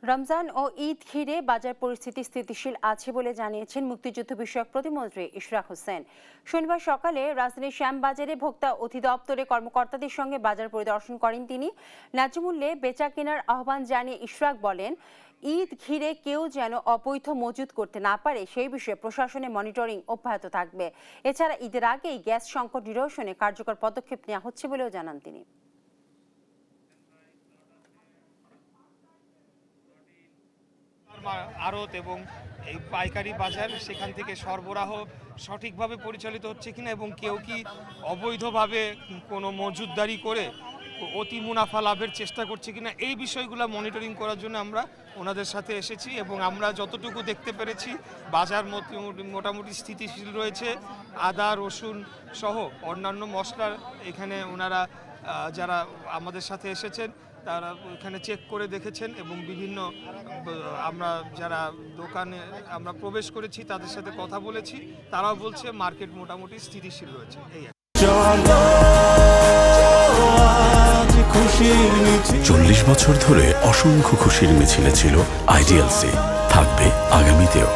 রমজান ও ঈদ ঘিরে বাজার পরিস্থিতি স্থিতিশীল আছে বলে জানিয়েছেন মুক্তিযুদ্ধ বিষয়ক প্রতিমন্ত্রী ইশরাক হোসেন। শনিবার সকালে রাজধানীর শ্যামবাজারে ভোক্তা অধিদপ্তরে কর্মকর্তাদের সঙ্গে বাজার পরিদর্শন করেন তিনি। ন্যায্য মূল্যে বেচা কেনার আহ্বান জানিয়ে ইশরাক বলেন, ঈদ ঘিরে কেউ যেন অবৈধ মজুত করতে না পারে সেই বিষয়ে প্রশাসনের মনিটরিং অব্যাহত থাকবে। এছাড়া ঈদের আগেই গ্যাস সংকট নিরসনে কার্যকর পদক্ষেপ নেওয়া হচ্ছে বলেও জানান তিনি। আড়ত এবং এই পাইকারি বাজার সেখান থেকে সরবরাহ সঠিকভাবে পরিচালিত হচ্ছে কিনা এবং কেউ কি অবৈধভাবে কোনো মজুতদারি করে অতি মুনাফা লাভের চেষ্টা করছে কিনা এই বিষয়গুলো মনিটরিং করার জন্য আমরা ওনাদের সাথে এসেছি এবং আমরা যতটুকু দেখতে পেরেছি বাজার মোটামুটি স্থিতিশীল রয়েছে। আদা রসুন সহ অন্যান্য মশলার এখানে ওনারা যারা আমাদের সাথে এসেছেন তারা এখানে চেক করে দেখেছেন এবং বিভিন্ন আমরা যারা দোকানে আমরা প্রবেশ করেছি তাদের সাথে কথা বলেছি, তারাও বলছে মার্কেট মোটামুটি স্থিতিশীল রয়েছে। এই 40 বছর ধরে অসংখ্য খুশির মিছিলে ছিল আইডিএলসি, থাকবে আগামীতেও।